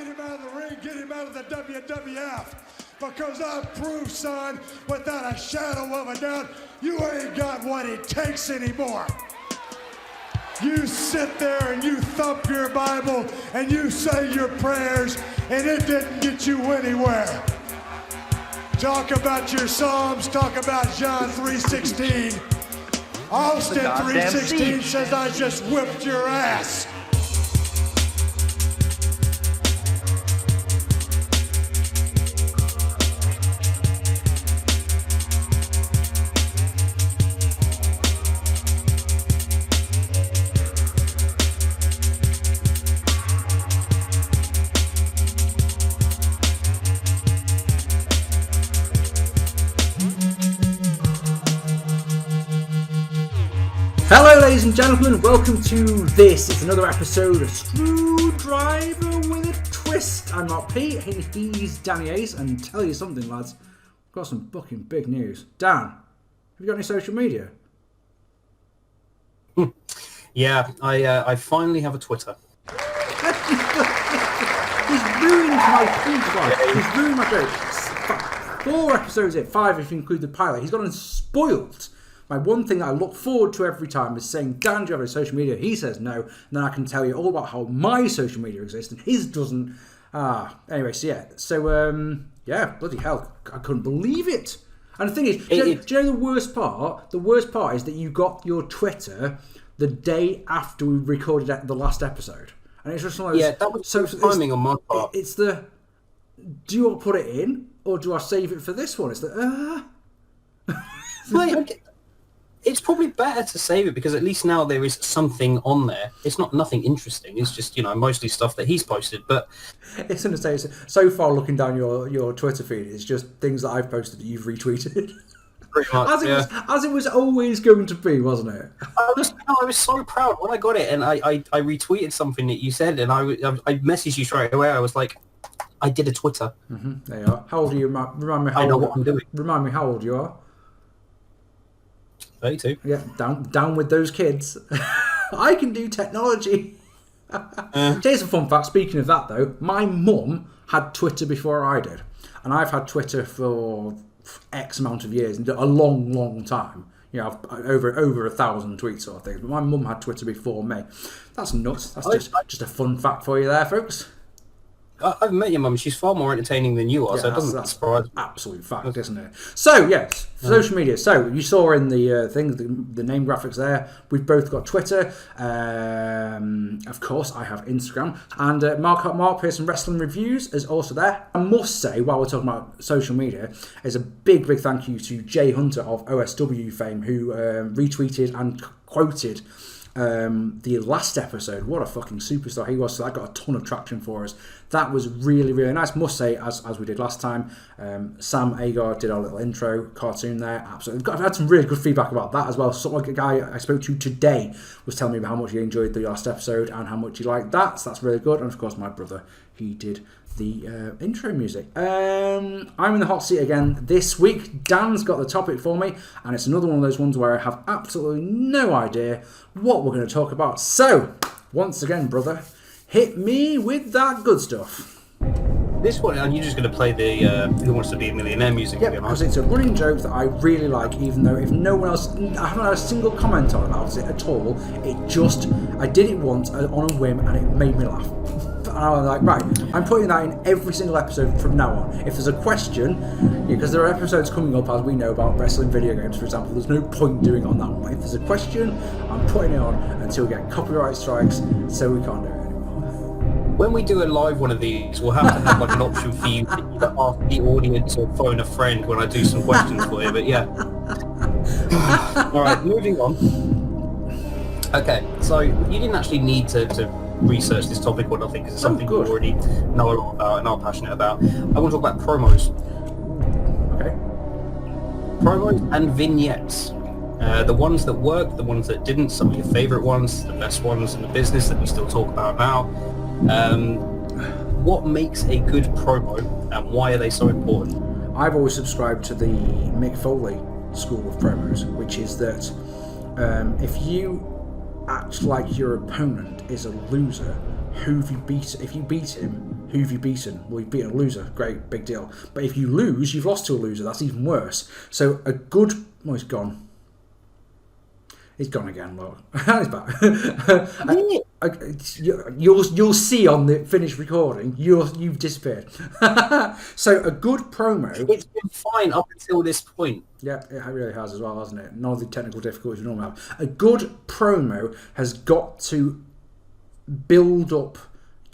Get him out of the ring, get him out of the WWF. Because I've proved, son, without a shadow of a doubt, you ain't got what it takes anymore. You sit there and you thump your Bible and you say your prayers, and it didn't get you anywhere. Talk about your Psalms, talk about John 3:16. Austin 3:16 says I just whipped your ass. Hello ladies and gentlemen, welcome to this. It's another episode of Screwdriver with a Twist. I'm Marc P, he's Danny Ace, and tell you something lads, I've got some fucking big news. Dan, have you got any social media? Yeah, I finally have a Twitter. He's ruined my point. He's ruined my joke. 4 episodes in, 5 if you include the pilot. He's gone and spoilt my one thing that I look forward to every time is saying, Dan, do you have a social media? He says no. And then I can tell you all about how my social media exists and his doesn't. Anyway, so yeah. So, bloody hell. I couldn't believe it. And the thing is, do you know the worst part? The worst part is that you got your Twitter the day after we recorded the last episode. And it's just one of those, that was timing on my part. It's the, do you want to put it in? Or do I save it for this one? It's the, It's probably better to save it because at least now there is something on there. It's not nothing interesting. It's just, mostly stuff that he's posted. But it's going to say, so far looking down your Twitter feed, it's just things that I've posted that you've retweeted. Pretty much, as it was always going to be, wasn't it? I was so proud when I got it, and I retweeted something that you said, and I messaged you straight away. I was like, I did a Twitter. Mm-hmm. There you are. How old are you? Remind me. I know what I'm doing. Remind me how old you are. 32. Yeah, down with those kids. I can do technology. Here's a fun fact. Speaking of that, though, my mum had Twitter before I did, and I've had Twitter for X amount of years, a long, long time. I've over 1,000 tweets sort of things. But my mum had Twitter before me. That's nuts. That's just a fun fact for you there, folks. I've met your mum. She's far more entertaining than you are, so it doesn't surprise me. Absolute fact, isn't it? So, yes, social media. So, you saw in the thing, the name graphics there, we've both got Twitter. Of course, I have Instagram. And Mark Pearson Wrestling Reviews is also there. I must say, while we're talking about social media, is a big, big thank you to Jay Hunter of OSW fame, who retweeted and quoted the last episode. What a fucking superstar he was. So that got a ton of traction for us. That was really, really nice. Must say, as we did last time, Sam Agar did our little intro cartoon there. Absolutely. I've had some really good feedback about that as well. So like a guy I spoke to today was telling me about how much he enjoyed the last episode and how much he liked that. So that's really good. And of course, my brother, he did the intro music. I'm in the hot seat again this week. Dan's got the topic for me, and it's another one of those ones where I have absolutely no idea what we're going to talk about. So, once again, brother, hit me with that good stuff. This one, and you're just going to play the Who Wants to Be a Millionaire music? Yeah, because it's a running joke that I really like, even though if no one else, I haven't had a single comment about it at all. I did it once on a whim, and it made me laugh. And I was like, right, I'm putting that in every single episode from now on. If there's a question, because there are episodes coming up, as we know, about wrestling video games, for example, there's no point doing it on that one. If there's a question, I'm putting it on until we get copyright strikes, so we can't do it anymore. When we do a live one of these, we'll have to have like an option for you to ask the audience or phone a friend when I do some questions for you, but yeah. Alright, moving on. Okay, so you didn't actually need to research this topic or nothing, because it's something you already know a lot about and are passionate about. I want to talk about promos. Okay. Promos and vignettes. The ones that work, the ones that didn't, some of your favourite ones, the best ones in the business that we still talk about now. What makes a good promo and why are they so important? I've always subscribed to the Mick Foley school of promos, which is that if you act like your opponent is a loser, if you beat him, Who have you beaten? Well, you've beaten a loser. Great, big deal. But if you lose, you've lost to a loser. That's even worse. So a good... Oh, he's gone. He's gone again, look. He's back. You'll see on the finished recording, you've disappeared. So a good promo... It's been fine up until this point. Yeah, it really has as well, hasn't it? None of the technical difficulties we normally have. A good promo has got to build up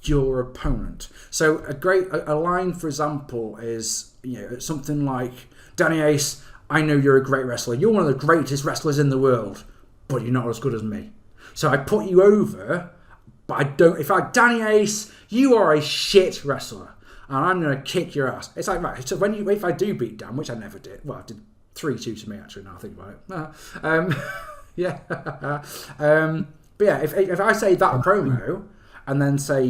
your opponent. So a line, for example, is something like, Danny Ace, I know you're a great wrestler. You're one of the greatest wrestlers in the world, but you're not as good as me. So I put you over, but I don't. Danny Ace, you are a shit wrestler, and I'm going to kick your ass. It's like, right, so if I do beat Dan, which I never did, well, I did 3-2 to me, actually, now I think about it. Yeah. But yeah, if I say that promo, and then so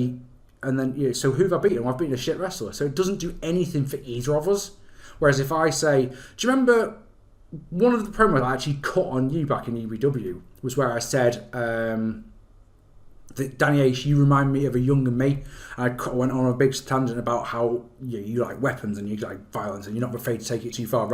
who have I beaten? Well, I've beaten a shit wrestler. So it doesn't do anything for either of us. Whereas if I say, do you remember one of the promos I actually cut on you back in UBW was where I said that Danny Ace, you remind me of a younger me. And I went on a big tangent about how you like weapons and you like violence and you're not afraid to take it too far.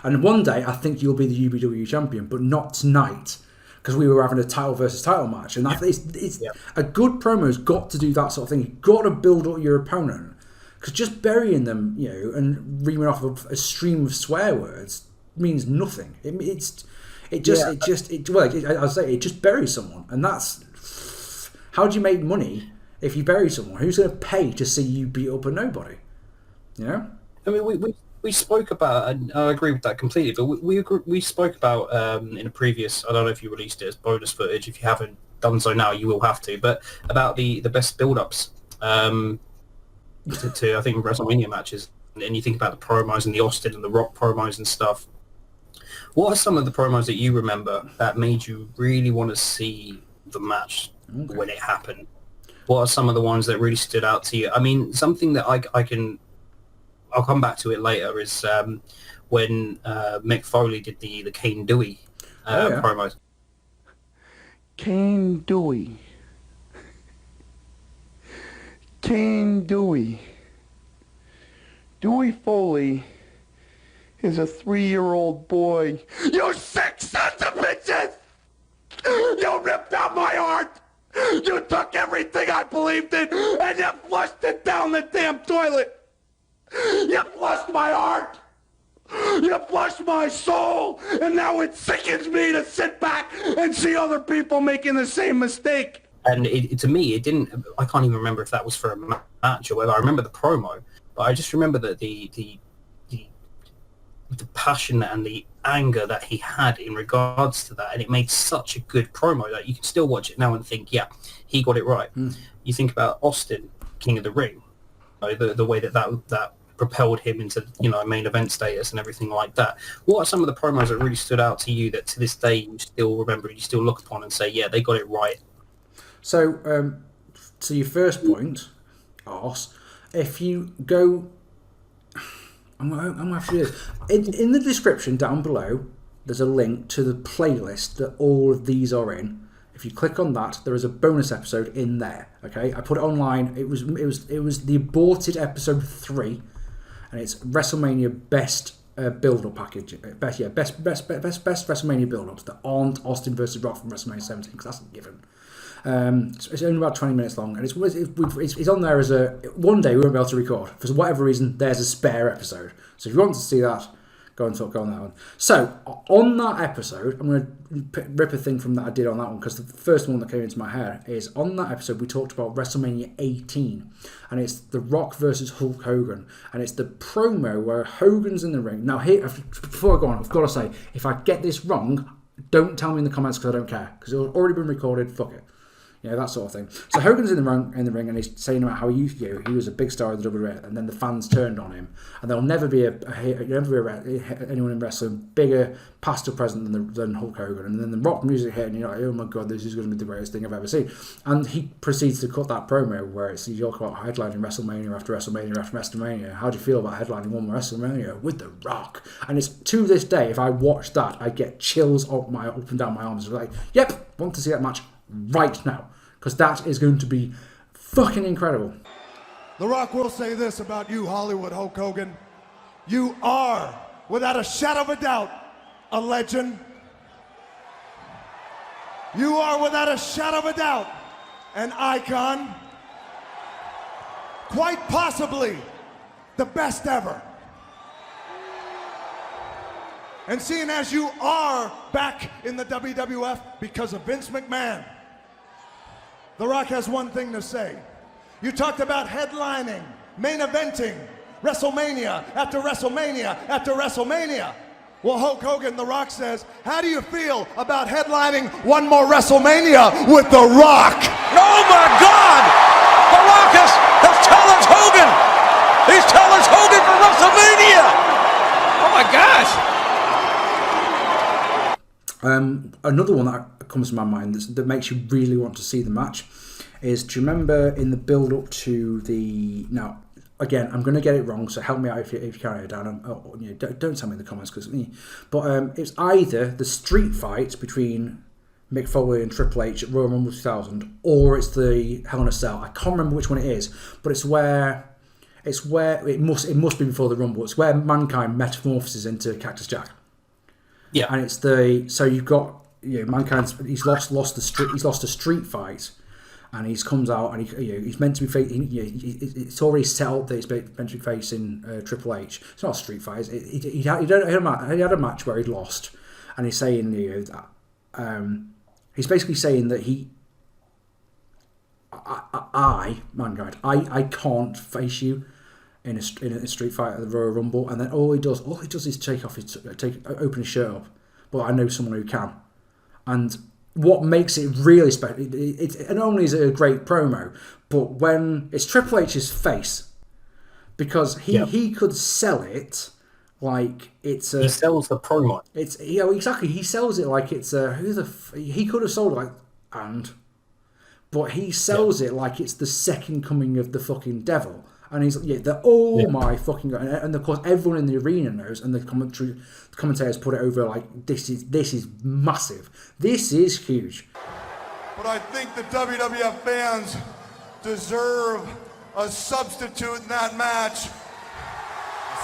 And one day I think you'll be the UBW champion, but not tonight. Because we were having a title versus title match, and a good promo's got to do that sort of thing. You've got to build up your opponent, because just burying them, and reaming off of a stream of swear words means nothing. It just buries someone, and that's how do you make money if you bury someone? Who's going to pay to see you beat up a nobody? I mean, we spoke about, and I agree with that completely, but we spoke about in a previous, I don't know if you released it as bonus footage, if you haven't done so now, you will have to, but about the best build-ups to I think, WrestleMania matches, and you think about the promos and the Austin and the Rock promos and stuff. What are some of the promos that you remember that made you really want to see the match when it happened? What are some of the ones that really stood out to you? I mean, something that I'll come back to it later, is when Mick Foley did the Kane Dewey promos. Kane Dewey. Kane Dewey. Dewey Foley is a 3-year-old boy. You sick sons of bitches! You ripped out my heart! You took everything I believed in and you flushed it down the damn toilet! You flushed my heart! You flushed my soul! And now it sickens me to sit back and see other people making the same mistake. And to me, it didn't... I can't even remember if that was for a match or whether. I remember the promo, but I just remember that the passion and the anger that he had in regards to that, and it made such a good promo that you can still watch it now and think, yeah, he got it right. You think about Austin, King of the Ring, the way that propelled him into main event status and everything like that. What are some of the promos that really stood out to you that to this day you still remember, you still look upon and say, yeah, they got it right? So, to your first point, Ars, if you go... I'm going to have to do this. In the description down below, there's a link to the playlist that all of these are in. If you click on that, there is a bonus episode in there. Okay, I put it online. It was the aborted episode 3, and it's WrestleMania best build-up package. Best WrestleMania build-ups that aren't Austin versus Rock from WrestleMania 17, because that's a given. It's only about 20 minutes long, and it's on there as a... One day we won't be able to record. For whatever reason, there's a spare episode. So if you want to see that, go on that one. So, on that episode, I'm going to rip a thing from that I did on that one, because the first one that came into my head is, on that episode, we talked about WrestleMania 18, and it's The Rock versus Hulk Hogan, and it's the promo where Hogan's in the ring. Now, here, before I go on, I've got to say, if I get this wrong, don't tell me in the comments, because I don't care, because it's already been recorded, fuck it. That sort of thing. So Hogan's in the ring, and he's saying about how he was a big star of the WWE, and then the fans turned on him, and there'll never be anyone in wrestling bigger, past or present than Hulk Hogan. And then the rock music hit, and you're like, oh my god, this is going to be the greatest thing I've ever seen. And he proceeds to cut that promo where it's you talk about headlining WrestleMania after WrestleMania after WrestleMania. How do you feel about headlining one WrestleMania with The Rock? And it's to this day, if I watch that, I get chills up and down my arms. Like, yep, want to see that match right now, because that is going to be fucking incredible. The Rock will say this about you, Hollywood Hulk Hogan. You are, without a shadow of a doubt, a legend. You are, without a shadow of a doubt, an icon. Quite possibly the best ever. And seeing as you are back in the WWF because of Vince McMahon, The Rock has one thing to say. You talked about headlining, main eventing, WrestleMania after WrestleMania after WrestleMania. Well, Hulk Hogan, The Rock says, how do you feel about headlining one more WrestleMania with The Rock? Oh my God! The Rock has challenged Hogan! He's challenged Hogan for WrestleMania! Oh my gosh! Another one that comes to my mind that makes you really want to see the match is, do you remember in the build-up to the... Now, again, I'm going to get it wrong, so help me out if you can, Dan. Don't tell me in the comments, but it's either the street fight between Mick Foley and Triple H at Royal Rumble 2000, or it's the Hell in a Cell. I can't remember which one it is, but it's where it must be before the Rumble. It's where Mankind metamorphoses into Cactus Jack. Yeah, and it's so you've got Mankind's he's lost a street fight, and he comes out and he's meant to be facing. It's already set up that he's meant to be facing Triple H. It's not a street fight. He had a match where he'd lost, and he's saying he's basically saying that Mankind, I can't face you in a street fight at the Royal Rumble, and then all he does is open his shirt up. But I know someone who can, and what makes it really special, it not only is it a great promo, but when it's Triple H's face, because he could sell it like it's a... He sells the promo. It's exactly, he sells it like it's a... he could have sold it like... But he sells it like it's the second coming of the fucking devil. And he's my fucking God. And of course everyone in the arena knows, and the commentators put it over like this is massive. This is huge. But I think the WWF fans deserve a substitute in that match.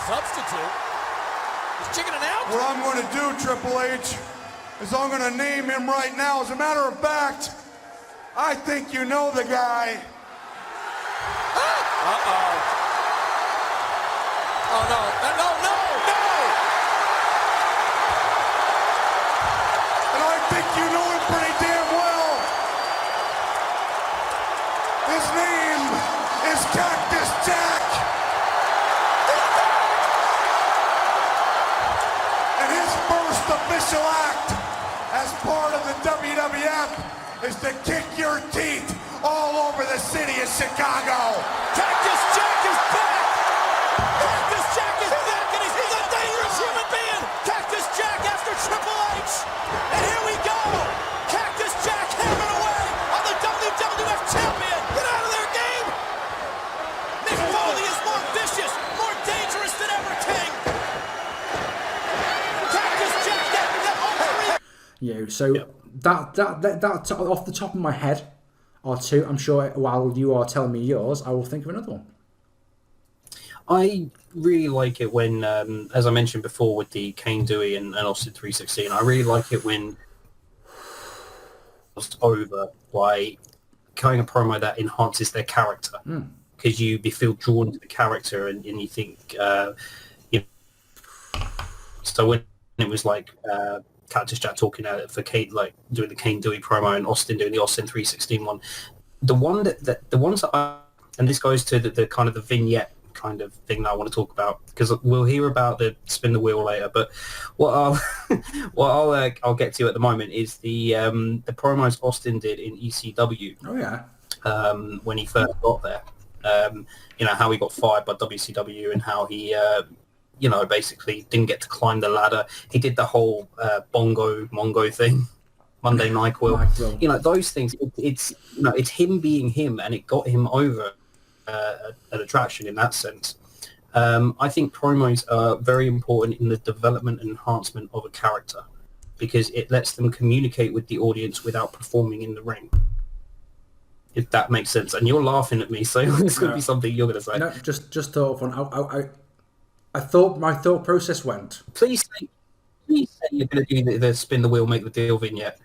Substitute? Is Chicken and out? What I'm going to do, Triple H, is I'm going to name him right now. As a matter of fact, I think you know the guy. Uh-oh. Oh, no. No. And I think you know him pretty damn well. His name is Cactus Jack. And his first official act as part of the WWF is to kick your teeth all over the city of Chicago. Cactus Jack is back! Cactus Jack is back, and he's a dangerous human being! Cactus Jack after Triple H! And here we go! Cactus Jack hammering away on the WWF champion! Get out of there, Gabe! Mick Foley is more vicious, more dangerous than ever, King! Cactus Jack, that all three... So that off the top of my head or two, I'm sure while you are telling me yours, I will think of another one. I really like it when, as I mentioned before with the Kane Dewey and Austin 316, I really like it when it's over by cutting a promo that enhances their character. Because you feel drawn to the character and you think, so when it was like Cactus Jack talking for Kane, like doing the Kane Dewey promo and Austin doing the Austin 316 one, the ones that I, and this goes to the kind of the vignette kind of thing that I want to talk about, because we'll hear about the spin the wheel later, but what I'll get to at the moment is the promos Austin did in ECW. Oh yeah. When he first got there, how he got fired by WCW and how he basically didn't get to climb the ladder. He did the whole Mongo thing, Monday Night Will. Those things. It's him being him, and it got him over an attraction in that sense. I think promos are very important in the development and enhancement of a character, because it lets them communicate with the audience without performing in the ring. if that makes sense. And you're laughing at me, so it's going to be something you're going to say. No, just thought of one. I thought my thought process went. Please say you're going to do the spin the wheel, make the deal vignette.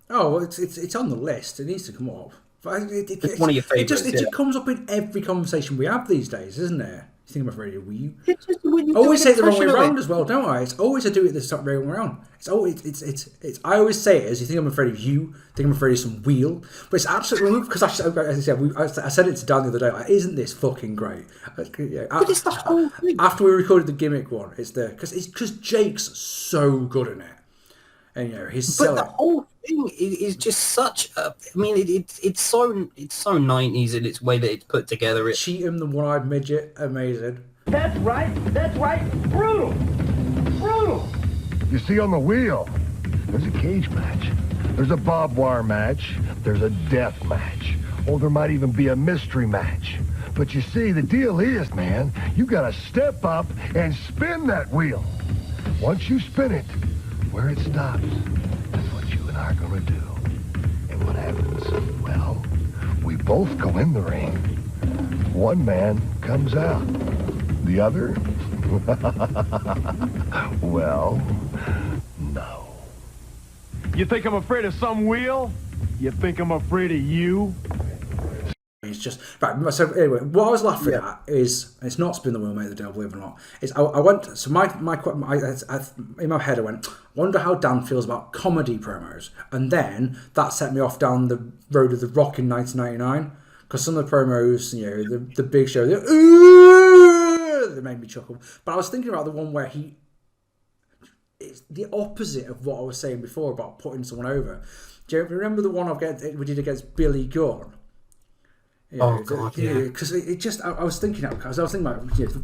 Oh, well, it's on the list. It needs to come up. But It's one of your favourites. It just comes up in every conversation we have these days, isn't it? You think I'm afraid of you? I Always say it the wrong way around as well, don't I? It's always I do it the wrong way around. It's always it's. I always say it as you think I'm afraid of you. Think I'm afraid of some wheel, but it's absolutely because I said it to Dan the other day. Like, isn't this fucking great? But it's the whole thing. After we recorded the gimmick one, it's because Jake's so good in it, and he's But selling. the whole thing is just such a. I mean, it's so 90s in its way that it's put together. Cheatham, the one-eyed midget, amazing. That's right, brutal, brutal. You see on the wheel, there's a cage match. There's a barbed wire match. There's a death match. Or there might even be a mystery match. But you see, the deal is, man, you gotta step up and spin that wheel. Once you spin it, where it stops, that's what you and I are gonna do. And what happens? Well, we both go in the ring. One man comes out. The other? Well, no. You think I'm afraid of some wheel? You think I'm afraid of you? It's just right. So anyway, what I was laughing at is it's not spin the wheel, make the deal, believe it or not. It's I went so my in my head I went, wonder how Dan feels about comedy promos, and then that set me off down the road of The Rock in 1999 because some of the promos, the Big Show, they made me chuckle. But I was thinking about the one where it's the opposite of what I was saying before about putting someone over. Do you remember the one we did against Billy Gunn? Oh God, yeah. Because it just, I was thinking about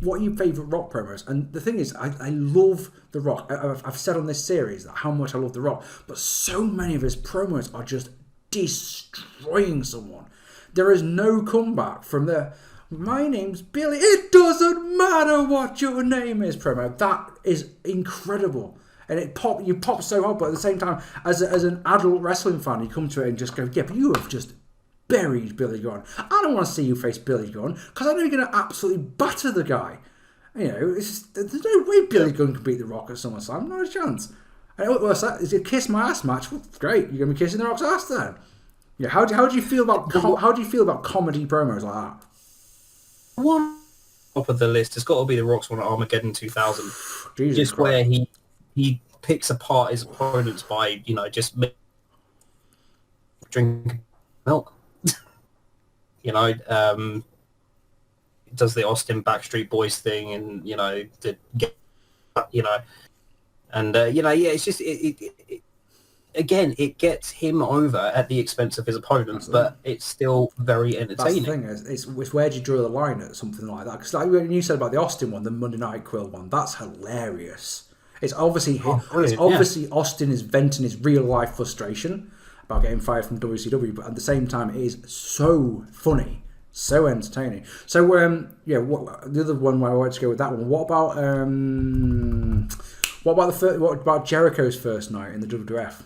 what are your favourite Rock promos? And the thing is, I love The Rock. I've said on this series that how much I love The Rock, but so many of his promos are just destroying someone. There is no comeback from my name's Billy, it doesn't matter what your name is promo. That is incredible. And you pop so hard, but at the same time, as an adult wrestling fan, you come to it and just go, yeah, but you have just buried Billy Gunn. I don't want to see you face Billy Gunn because I know you're going to absolutely batter the guy. There's no way Billy Gunn can beat The Rock at SummerSlam. Not a chance. And what's that? Is it a kiss my ass match? Well, great. You're going to be kissing The Rock's ass then. Yeah. How do you feel about comedy promos like that? One top of the list has got to be The Rock's one at Armageddon 2000. Jesus just Christ. Where he picks apart his opponents by just drink milk. Does the Austin Backstreet Boys thing, and it's just again, it gets him over at the expense of his opponents, but it's still very entertaining. That's the thing, it's where do you draw the line at something like that? Because like when you said about the Austin one, the Monday Night Quill one, that's hilarious. It's obviously Austin is venting his real life frustration about getting fired from WCW, but at the same time, it is so funny, so entertaining. So the other one where I wanted to go with that one. What about Jericho's first night in the WWF?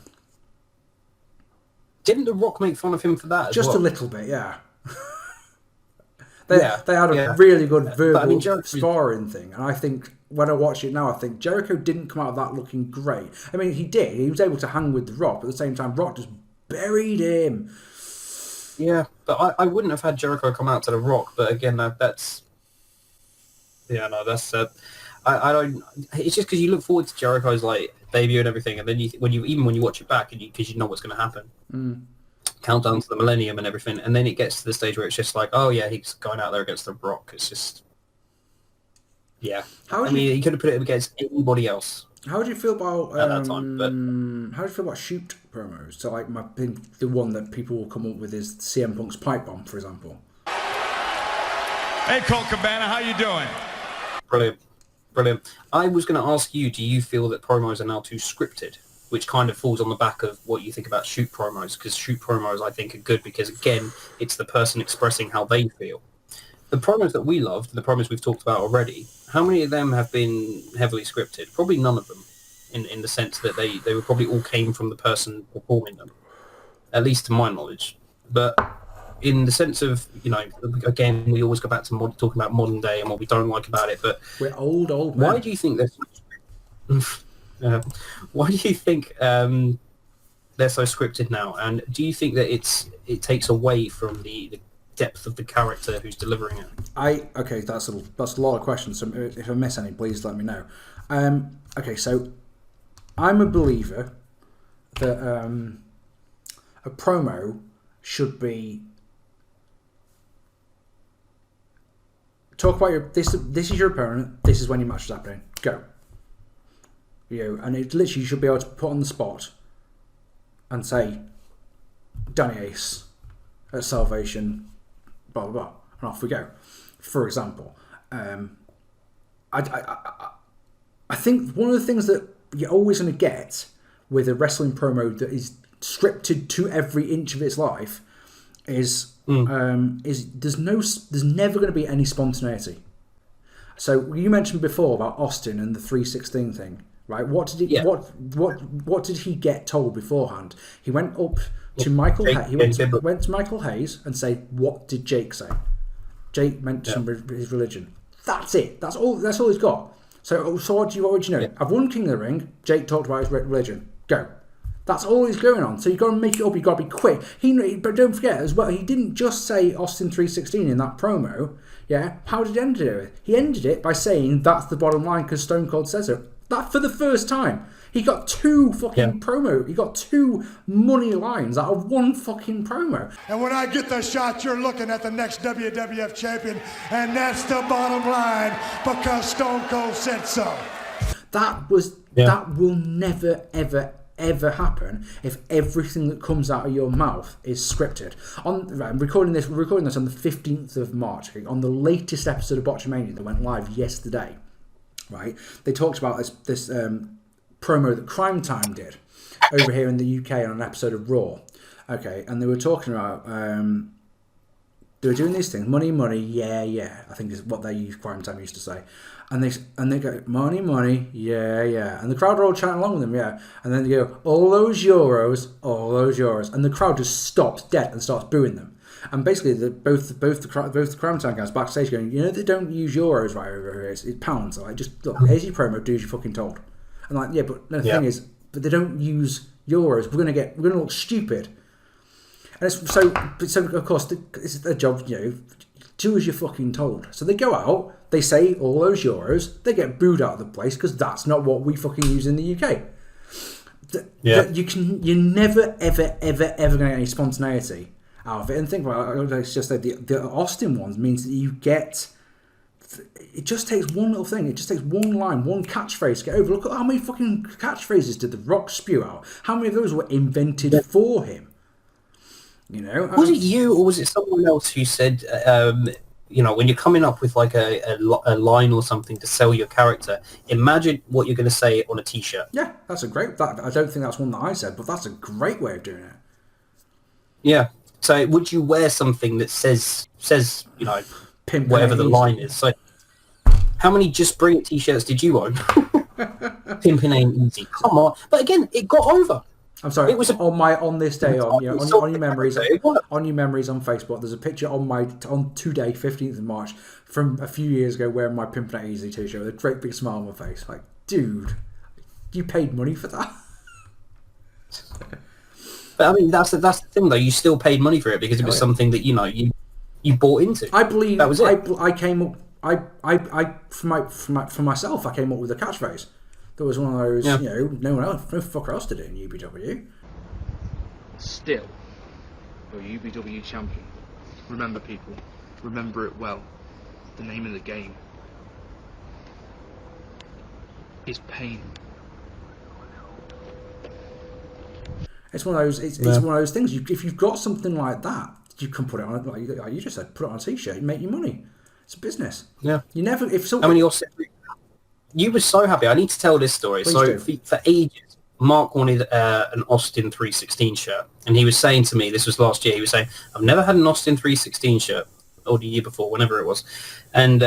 Didn't The Rock make fun of him for that? Just a little bit, yeah. They had a really good verbal sparring thing, and I think when I watch it now, I think Jericho didn't come out of that looking great. I mean, he did. He was able to hang with The Rock, but at the same time, Rock just buried him. Yeah, but I wouldn't have had Jericho come out to The Rock, but again, that's... Yeah, no, that's... I don't... It's just because you look forward to Jericho's debut and everything, and then when you watch it back, because you know what's going to happen. Countdown to the millennium and everything, and then it gets to the stage where it's just like, oh yeah, he's going out there against The Rock. It's just... Yeah. He could have put it against anybody else. How do you feel about at that time? But how do you feel about shoot promos? So the one that people will come up with is CM Punk's pipe bomb, for example. Hey, Colt Cabana, how you doing? Brilliant. I was going to ask you, do you feel that promos are now too scripted? Which kind of falls on the back of what you think about shoot promos, because shoot promos I think are good because, again, it's the person expressing how they feel. The promos that we loved, the promos we've talked about already, how many of them have been heavily scripted? Probably none of them, in the sense that they were probably all came from the person performing them, at least to my knowledge. But in the sense of, again, we always go back to talking about modern day and what we don't like about it, but we're old men. why do you think why do you think they're so scripted now? And do you think that it takes away from the depth of the character who's delivering it? Okay, that's a lot of questions. So if I miss any, please let me know. Okay, so I'm a believer that a promo should be talk about this is your opponent, this is when your match is happening, go. And it literally you should be able to put on the spot and say Danny Ace at Salvation, blah blah blah, and off we go. For example, I think one of the things that you're always going to get with a wrestling promo that is scripted to every inch of its life is there's never going to be any spontaneity. So you mentioned before about Austin and the 316 thing, right? What did he get told beforehand? He went up to Michael. Went to Michael Hayes and said, "What did Jake say?" Jake mentioned his religion. That's it. That's all he's got. So what do you know? I've won King of the Ring. Jake talked about his religion. Go. That's all he's going on. So you've got to make it up. You've got to be quick. But don't forget as well, he didn't just say Austin 316 in that promo. Yeah. How did he end it? He ended it by saying that's the bottom line because Stone Cold says so. That for the first time. He got two fucking promo. He got two money lines out of one fucking promo. And when I get the shot, you're looking at the next WWF champion, and that's the bottom line because Stone Cold said so. That will never ever happen if everything that comes out of your mouth is scripted. I'm recording this on the 15th of March, on the latest episode of Botchamania that went live yesterday. Right, they talked about this promo that Crime Time did over here in the UK on an episode of Raw. Okay, and they were talking about they were doing these things, money, yeah. I think is what Crime Time used to say, and they go money, yeah, and the crowd are all chanting along with them, yeah, and then they go all those euros, and the crowd just stops dead and starts booing them. And basically, both the Crime Time guys backstage going, they don't use euros right over here. It's pounds. So like, just look, here's your promo, do as you're fucking told. And like, but the thing is, but they don't use euros. We're gonna look stupid. And it's so of course it's their job, do as you're fucking told. So they go out, they say all those euros, they get booed out of the place because that's not what we fucking use in the UK. You're never ever gonna get any spontaneity out of it. And think about it, it's just that the Austin ones means that you get, it just takes one little thing, it just takes one line, one catchphrase to get over. Look at how many fucking catchphrases did The Rock spew out. How many of those were invented for him? Was it you or was it someone else who said when you're coming up with like a line or something to sell your character, imagine what you're going to say on a t-shirt. Yeah, that's a great, I don't think that's one that I said, but that's a great way of doing it. Yeah. So would you wear something that says Pimpin' whatever the easy. line is? So how many Just Bring It t-shirts did you own? Pimpin' ain't easy. Come on. But again, it got over. I'm sorry. It was on this day on your memories on your memories on Facebook. There's a picture on today, 15th of March, from a few years ago, wearing my Pimpin' Ain't Easy t-shirt with a great big smile on my face. Like, dude, you paid money for that. But I mean, that's the thing, though. You still paid money for it because it was something that you bought into. I believe that was it. I came up. I for myself, I came up with a catchphrase. There was one of those, no one else, no fucker else did it in UBW. Still, you're UBW champion. Remember, people, remember it well. The name of the game is pain. It's one of those. It's one of those things. If you've got something like that, you can put it on. Like you just said, put it on a t-shirt and make you money. It's a business. Yeah. You never. You were so happy. I need to tell this story. For ages, Mark wanted an Austin 316 shirt, and he was saying to me, this was last year. He was saying, "I've never had an Austin 316 shirt," or the year before, whenever it was, and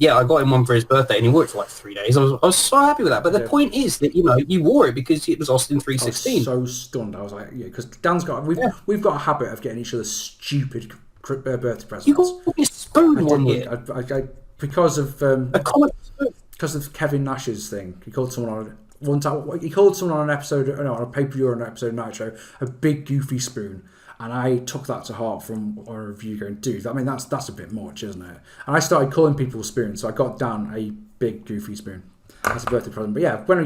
Yeah, I got him one for his birthday, and he wore it for like 3 days. I was so happy with that. But the point is that you wore it because it was Austin 316. I was so stunned. I was like, yeah, because Dan's got we've got a habit of getting each other stupid birthday presents. You got me a spoon one year. Because of a comic spoon. Because of Kevin Nash's thing. He called someone on one time. He called someone on an episode, on a pay-per-view or an episode of Nitro, a big goofy spoon. And I took that to heart from a review going, dude, I mean, that's a bit much, isn't it? And I started calling people spoons, so I got Dan a big goofy spoon. That's a birthday present. But yeah, when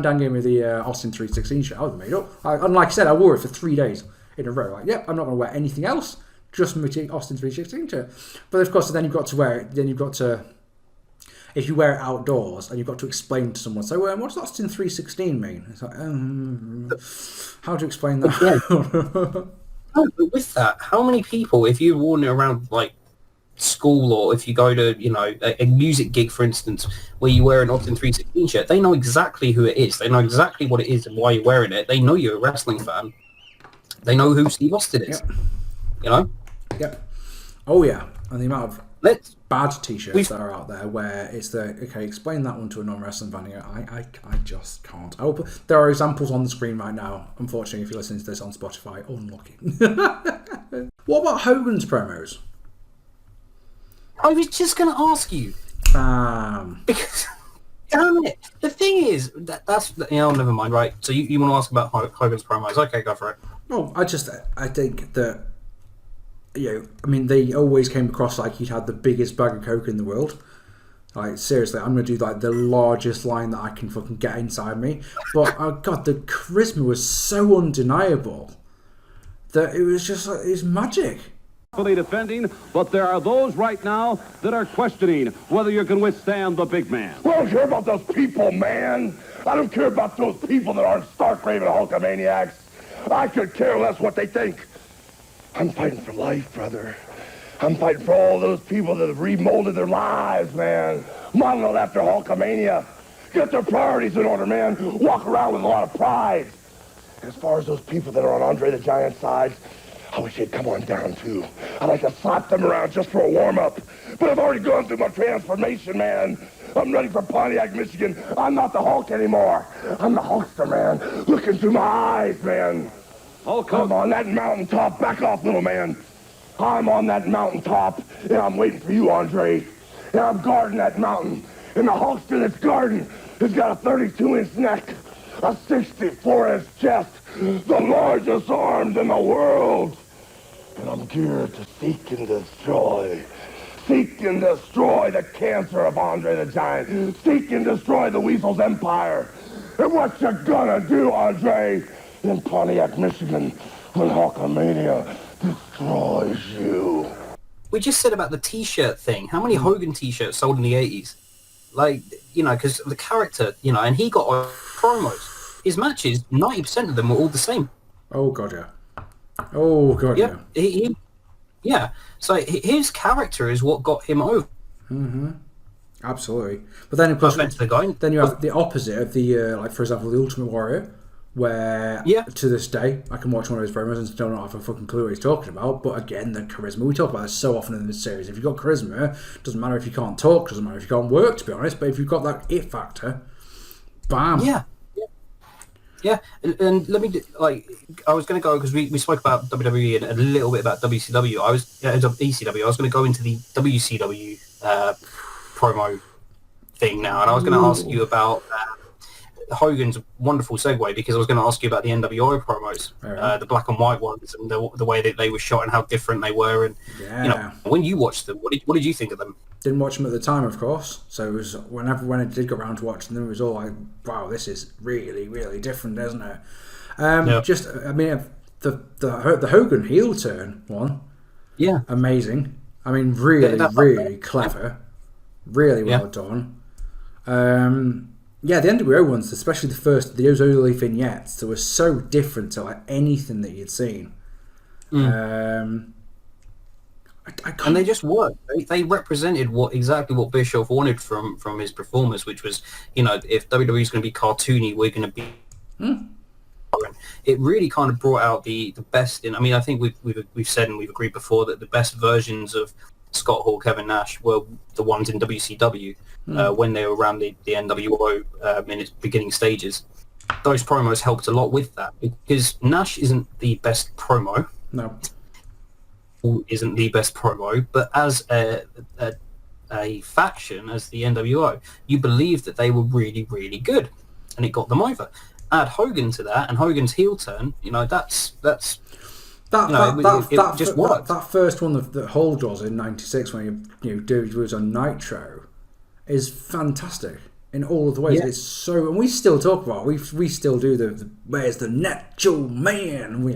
Dan gave me the Austin 316 shirt, I was made up. And like I said, I wore it for 3 days in a row. Like, yep, I'm not going to wear anything else, just my Austin 316 shirt. But of course, then you've got to wear it, then you've got to, if you wear it outdoors, and you've got to explain to someone, so what does Austin 316 mean? It's like, how to explain that? No, but with that, how many people, if you're walking around like school, or if you go to, a music gig, for instance, where you wear an Austin 316 shirt, they know exactly who it is. They know exactly what it is and why you're wearing it. They know you're a wrestling fan. They know who Steve Austin is. Yep. Yep. Oh yeah, and the amount of bad t-shirts that are out there where it's explain that one to a non-wrestling fan. I just can't. There are examples on the screen right now. Unfortunately, if you're listening to this on Spotify, unlucky. What about Hogan's promos? I was just going to ask you. Because, damn it. The thing is, that's never mind, right? So you want to ask about Hogan's promos. Okay, go for it. Well, I think that, I mean, they always came across like he'd had the biggest bag of coke in the world. Like, seriously, I'm going to do, like, the largest line that I can fucking get inside me. But, oh, God, the charisma was so undeniable that it was just, like, it's magic. Defending, but there are those right now that are questioning whether you can withstand the big man. I don't care about those people, man. I don't care about those people that aren't stark-raving Hulkamaniacs. I could care less what they think. I'm fighting for life, brother. I'm fighting for all those people that have remolded their lives, man. Modeled after Hulkamania. Get their priorities in order, man. Walk around with a lot of pride. As far as those people that are on Andre the Giant's side, I wish they'd come on down, too. I'd like to slap them around just for a warm-up. But I've already gone through my transformation, man. I'm ready for Pontiac, Michigan. I'm not the Hulk anymore. I'm the Hulkster, man. Look into my eyes, man. Hulk, I'm on that mountaintop. Back off, little man. I'm on that mountaintop, and I'm waiting for you, Andre. And I'm guarding that mountain. And the Hulkster that's guarding has got a 32-inch neck, a 64-inch chest, the largest arms in the world. And I'm geared to seek and destroy. Seek and destroy the cancer of Andre the Giant. Seek and destroy the Weasel's empire. And what you gonna do, Andre, in Pontiac, Michigan, when Hulkamania destroys you? We just said about the T-shirt thing. How many Hogan T-shirts sold in the 80s? Like, because the character, and he got promos. His matches, 90% of them were all the same. Oh, God, yeah. Oh, God, yeah. Yeah. So his character is what got him over. Mm-hmm. Absolutely. But then, of course, then you have the opposite of the, like, for example, the Ultimate Warrior, where to this day I can watch one of his promos and still not have a fucking clue what he's talking about. But again, the charisma, we talk about this so often in this series. If you've got charisma, doesn't matter if you can't talk, doesn't matter if you can't work, to be honest, but if you've got that it factor, bam. Yeah, and let me, I was going to go, because we spoke about WWE and a little bit about WCW. ECW. I was going to go into the WCW promo thing now, and I was going to ask you about Hogan's wonderful segue, because I was going to ask you about the NWO promos, the black and white ones, and the way that they were shot and how different they were. And when you watched them, what did you think of them? Didn't watch them at the time, of course. So it was when I did go around to watching them, it was all like, wow, this is really, really different, isn't it? Just, I mean, the Hogan heel turn one, amazing. I mean, really, really clever, really well done. The NWO ones, especially those early vignettes, that were so different to like anything that you'd seen. And they just worked. They represented exactly what Bischoff wanted from his performers, which was, if WWE is going to be cartoony, we're going to be. It really kind of brought out the best in. I mean, I think we've said and we've agreed before that the best versions of Scott Hall, Kevin Nash were the ones in WCW when they were around the NWO in its beginning stages. Those promos helped a lot with that because Nash isn't the best promo. No. Isn't the best promo, but as a faction, as the NWO, you believe that they were really, really good, and it got them over. Add Hogan to that, and Hogan's heel turn. That's just worked. That first one that Hall does in '96 when Dude was on Nitro is fantastic in all of the ways. It's so, and we still talk about it. We still do the where's the natural man? We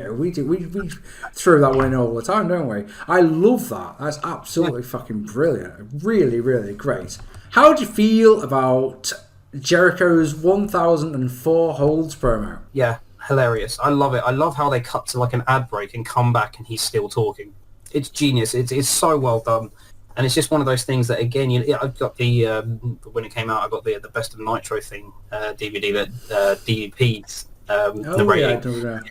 throw that one in all the time, don't we? I love that. That's absolutely fucking brilliant. Really, really great. How do you feel about Jericho's 1004 holds promo? Yeah, hilarious. I love it. I love how they cut to like an ad break and come back and he's still talking. It's genius. It's so well done. And it's just one of those things that, again, I've got the when it came out, I got the Best of Nitro thing DVD that DDP narrating.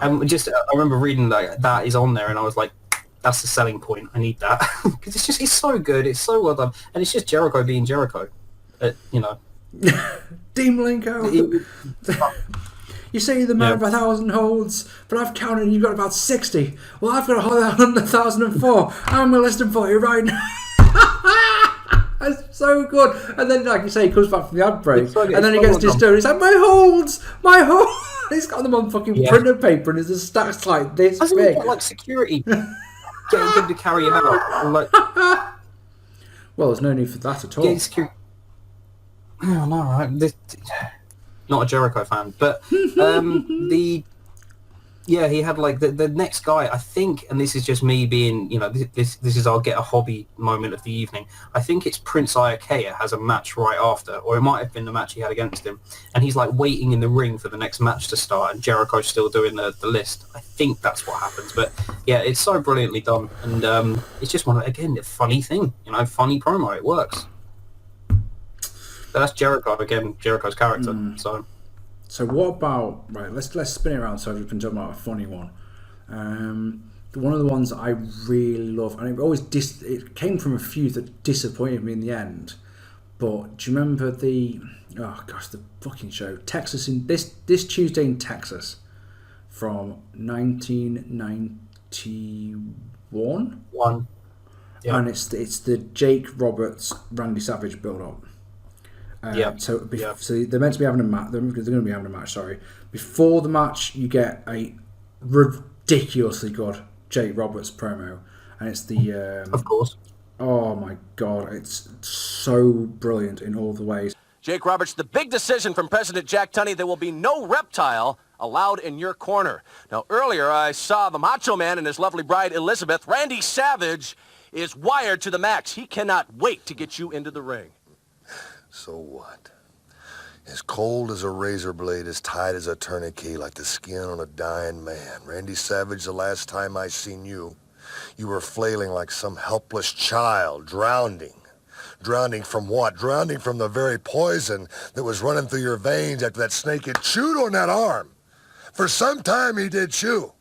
And just I remember reading that is on there, and I was like, that's the selling point. I need that because it's so good. It's so well done, and it's just Jericho being Jericho. Dean Malenko. You say you're the man of 1,000 holds, but I've counted and you've got about 60. Well, I've got 1,004. I'm going to list them for you right now. That's so good. And then, like you say, he comes back from the ad break, and then he gets disturbed. He's like, my holds! He's got them on fucking printer paper, and there's a stacks like this Hasn't big. He got, like, security getting him to carry him out. Like, well, there's no need for that at all. Getting security. Oh, no, right. Not a Jericho fan, but he had like the next guy, I think, and this is just me being, this is I'll get a hobby moment of the evening. I think it's Prince Iakea has a match right after, or it might have been the match he had against him, and he's like waiting in the ring for the next match to start, and Jericho's still doing the list. I think that's what happens, but yeah, it's so brilliantly done, and it's just a funny thing, funny promo. It works. That's Jericho again. Jericho's character. So what about Let's spin it around. So we've been talking about a funny one. One of the ones that I really love, and it came from a few that disappointed me in the end. But do you remember the fucking show Texas in this Tuesday in Texas from 1991? And it's the Jake Roberts Randy Savage build up. So they're meant to be having a match. They're going to be having a match. Sorry. Before the match, you get a ridiculously good Jake Roberts promo, and it's the of course. Oh my god, it's so brilliant in all the ways. Jake Roberts, the big decision from President Jack Tunney: there will be no reptile allowed in your corner. Now, earlier I saw the Macho Man and his lovely bride Elizabeth. Randy Savage is wired to the max. He cannot wait to get you into the ring. So what? As cold as a razor blade, as tight as a tourniquet, like the skin on a dying man. Randy Savage, the last time I seen you, you were flailing like some helpless child, drowning. Drowning from what? Drowning from the very poison that was running through your veins after that snake had chewed on that arm. For some time he did chew.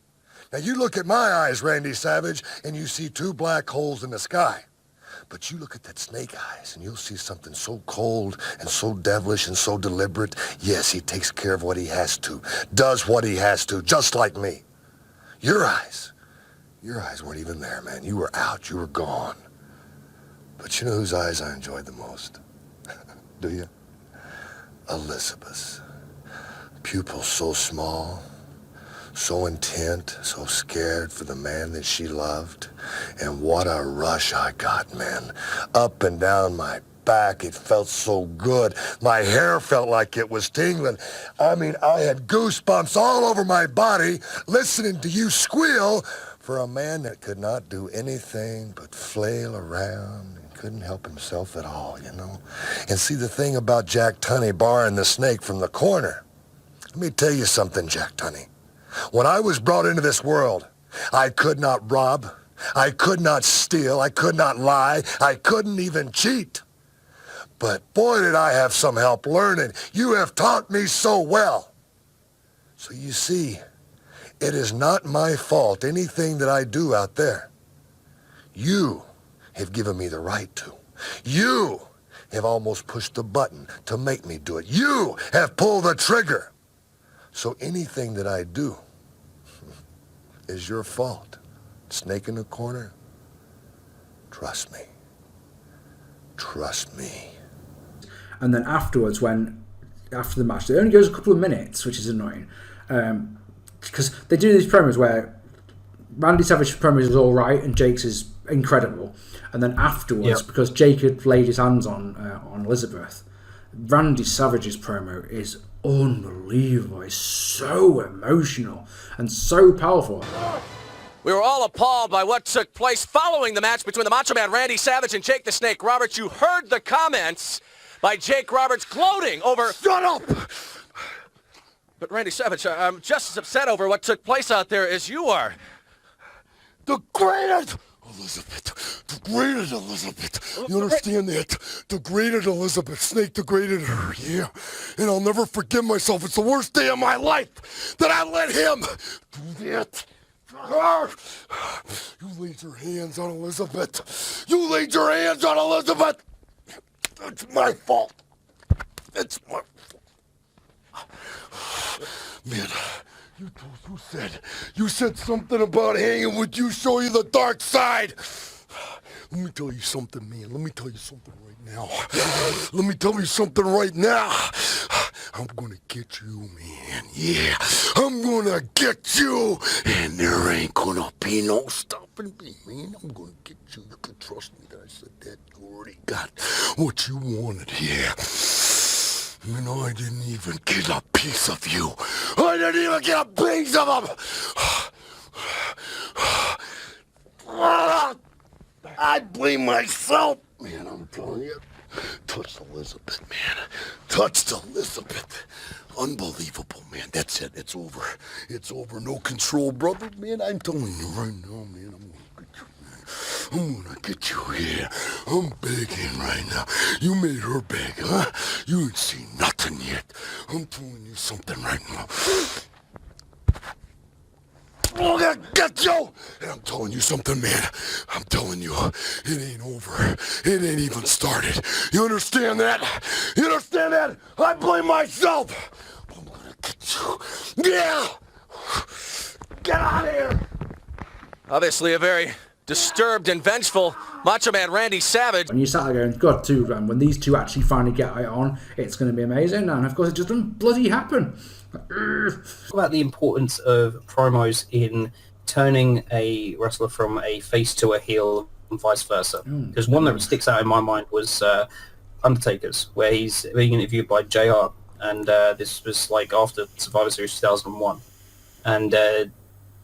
Now you look at my eyes, Randy Savage, and you see two black holes in the sky. But you look at that snake eyes, and you'll see something so cold and so devilish and so deliberate. Yes, he takes care of what he has to, does what he has to, just like me. Your eyes weren't even there, man. You were out, you were gone. But you know whose eyes I enjoyed the most? Do you? Elizabeth. Pupils so small, so intent, so scared for the man that she loved. And what a rush I got, man. Up and down my back, it felt so good. My hair felt like it was tingling. I mean, I had goosebumps all over my body listening to you squeal for a man that could not do anything but flail around and couldn't help himself at all, And see, the thing about Jack Tunney barring the snake from the corner, let me tell you something, Jack Tunney. When I was brought into this world, I could not rob, I could not steal, I could not lie, I couldn't even cheat. But boy, did I have some help learning. You have taught me so well. So you see, it is not my fault, anything that I do out there. You have given me the right to. You have almost pushed the button to make me do it. You have pulled the trigger. So anything that I do is your fault. Snake in the corner? Trust me. Trust me. And then afterwards, after the match, it only goes a couple of minutes, which is annoying. Because they do these promos where Randy Savage's promo is all right and Jake's is incredible. And then afterwards, because Jake had laid his hands on Elizabeth, Randy Savage's promo is unbelievable. It's so emotional and so powerful. We were all appalled by what took place following the match between the Macho Man Randy Savage and Jake the Snake Roberts. You heard the comments by Jake Roberts gloating over... Shut up! But Randy Savage, I'm just as upset over what took place out there as you are. The greatest Elizabeth. The greatest Elizabeth. You understand that? The greatest Elizabeth. Snake degraded her, yeah. And I'll never forgive myself. It's the worst day of my life that I let him do that. You laid your hands on Elizabeth. You laid your hands on Elizabeth. It's my fault. It's my fault. Man, you said something about hanging with you, show you the dark side. Let me tell you something, man. Let me tell you something right now. Let me tell you something right now. I'm gonna get you, man. Yeah, I'm gonna get you. And there ain't gonna be no stopping me, man. I'm gonna get you. You can trust me that I said that. You already got what you wanted, yeah. You know, I didn't even get a piece of you. I didn't even get a piece of him. I blame myself. Man, I'm telling you. Touched Elizabeth, man. Touched Elizabeth. Unbelievable, man. That's it. It's over. It's over. No control, brother. Man, I'm telling you right now, man. I'm gonna get you here. I'm begging right now. You made her beg, huh? You ain't seen nothing yet. I'm telling you something right now. I'm gonna get you! And I'm telling you something, man. I'm telling you, it ain't over. It ain't even started. You understand that? You understand that? I blame myself. I'm gonna get you. Yeah! Get out of here! Obviously a very disturbed and vengeful Macho Man Randy Savage. And you sat there going, God, too, when these two actually finally get it on, it's going to be amazing. And of course, it just doesn't bloody happen. Talk about the importance of promos in turning a wrestler from a face to a heel and vice versa. Because one that sticks out in my mind was Undertaker's, where he's being interviewed by JR. And this was like after Survivor Series 2001. And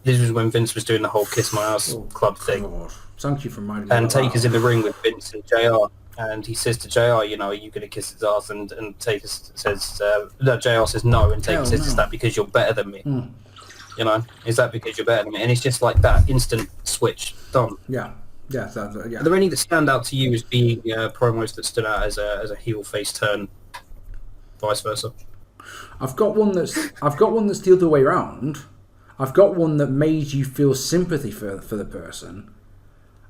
this was when Vince was doing the whole Kiss My Ass Club thing. God. Thank you for reminding me. And Taker's in the ring with Vince and JR. And he says to JR, you know, are you going to kiss his ass? And Taker says, no, JR says no. And Taker says, is that because you're better than me? You know, is that because you're better than me? And it's just like that instant switch. Done. Yeah. Yeah. Are there any that stand out to you as being promos that stood out as a heel face turn, vice versa? I've got one that's the other way around. I've got one that made you feel sympathy for the person,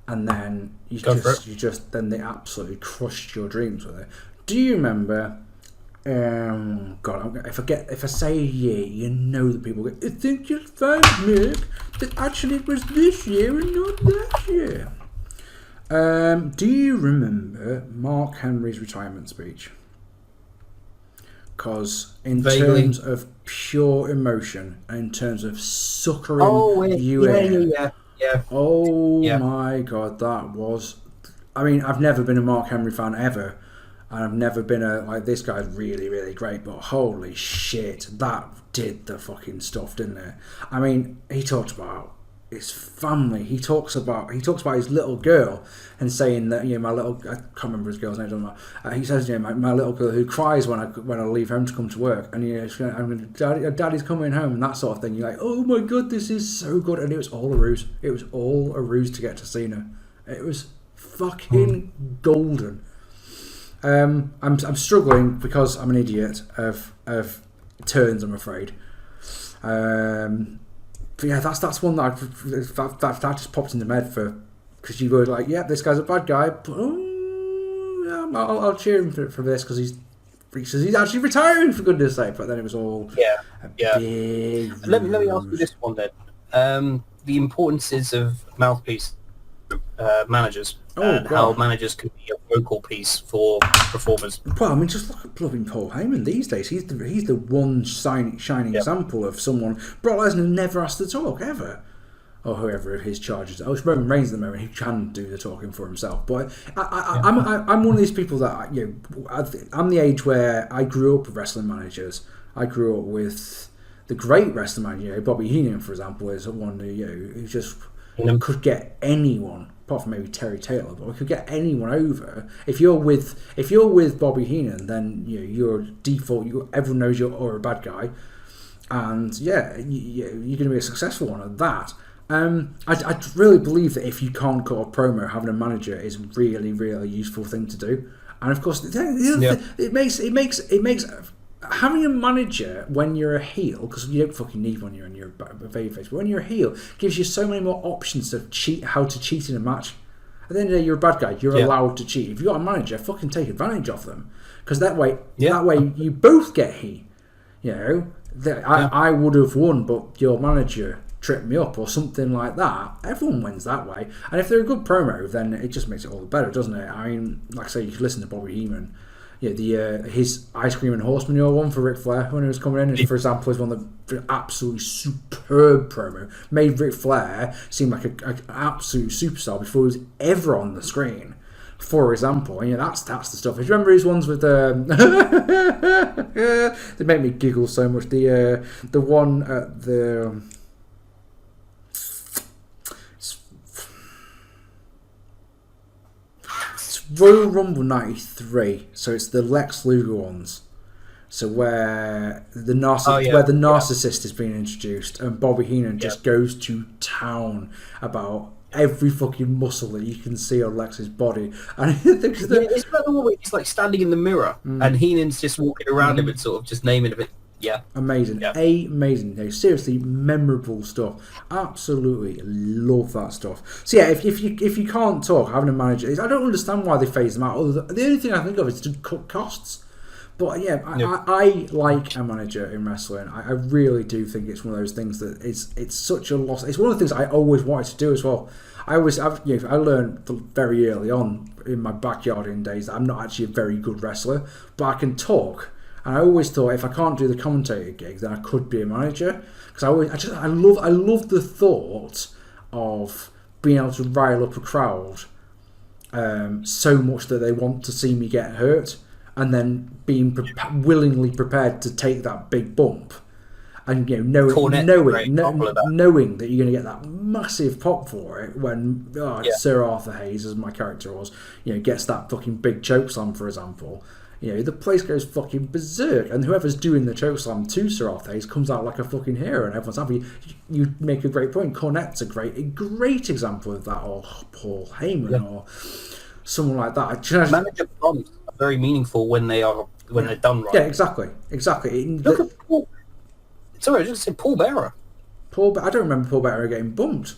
and then then they absolutely crushed your dreams with it. Do you remember? God, if I say year, you know that people go, I think you'll find, Marc, that actually it was this year and not that year. Do you remember Mark Henry's retirement speech? Because in terms of pure emotion, and in terms of suckering you in, my God, that was... I mean, I've never been a Mark Henry fan ever, and I've never been like, this guy's really, really great, but holy shit, that did the fucking stuff, didn't it? I mean, he talked about his family. He talks about his little girl and saying that, you know, my little, I can't remember his girl's name, doesn't matter. He says, you know, my little girl who cries when I leave home to come to work, and, you know, Daddy's coming home and that sort of thing. You're like, oh my God, this is so good. And it was all a ruse. It was all a ruse to get to Cena. It was fucking golden. I'm struggling because I'm an idiot of turns, I'm afraid. But yeah, that's one that just popped into my head for because you were like, yeah, this guy's a bad guy, but I'll cheer him for this because he's actually retiring, for goodness sake. But then it was all big. Let me ask you this one then. The importances of mouthpiece managers and how managers can be a vocal piece for performers. Well, I mean, just look at bloody Paul Heyman these days. He's the one shining example of someone. Brock Lesnar never has to talk ever, or whoever his charges. Oh, it's Roman Reigns at the moment. He can do the talking for himself. But I'm one of these people that I'm the age where I grew up with wrestling managers. I grew up with the great wrestling manager, Bobby Heenan, for example, is one who just could get anyone, apart from maybe Terry Taylor, but we could get anyone over. If you're with Bobby Heenan, then you're default. Everyone knows you're a bad guy, and you're going to be a successful one at that. I really believe that if you can't cut a promo, having a manager is a really, really useful thing to do. And of course, it makes having a manager when you're a heel, because you don't fucking need one when you're a babyface, but when you're a heel, gives you so many more options to how to cheat in a match. At the end of the day, you're a bad guy. You're allowed to cheat. If you've got a manager, fucking take advantage of them, because that way you both get heat. I would have won, but your manager tripped me up or something like that. Everyone wins that way. And if they're a good promo, then it just makes it all the better, doesn't it? I mean, like I say, you could listen to Bobby Heenan. His Ice Cream and Horseman one for Ric Flair when he was coming in, for example, is one of the absolutely superb promo. Made Ric Flair seem like an absolute superstar before he was ever on the screen. For example, that's the stuff. If you remember his ones with they make me giggle so much. The one at the Royal Rumble 93, so it's the Lex Luger ones. So where the narcissist is being introduced, and Bobby Heenan just goes to town about every fucking muscle that you can see on Lex's body. And it's that the one where he's like standing in the mirror, and Heenan's just walking around him and sort of just naming a bit. Yeah, amazing. No, seriously, memorable stuff. Absolutely love that stuff. So if you can't talk, having a manager, I don't understand why they phase them out. The only thing I think of is to cut costs. But I like a manager in wrestling. I really do think it's one of those things that it's such a loss. It's one of the things I always wanted to do as well. I learned very early on in my backyarding days that I'm not actually a very good wrestler, but I can talk. And I always thought if I can't do the commentator gig, then I could be a manager, because I love the thought of being able to rile up a crowd so much that they want to see me get hurt, and then being willingly prepared to take that big bump, and knowing that you're going to get that massive pop for it when Sir Arthur Hayes, as my character was, gets that fucking big chokeslam, for example. The place goes fucking berserk, and whoever's doing the chokeslam to Sir Arthur Hayes comes out like a fucking hero, and everyone's happy. You make a great point. Cornette's a great example of that, or Paul Heyman, or someone like that. Manager bombs are very meaningful when they're done right. Yeah, exactly. Look at Paul. Sorry, I was just say Paul Bearer. I don't remember Paul Bearer getting bumped.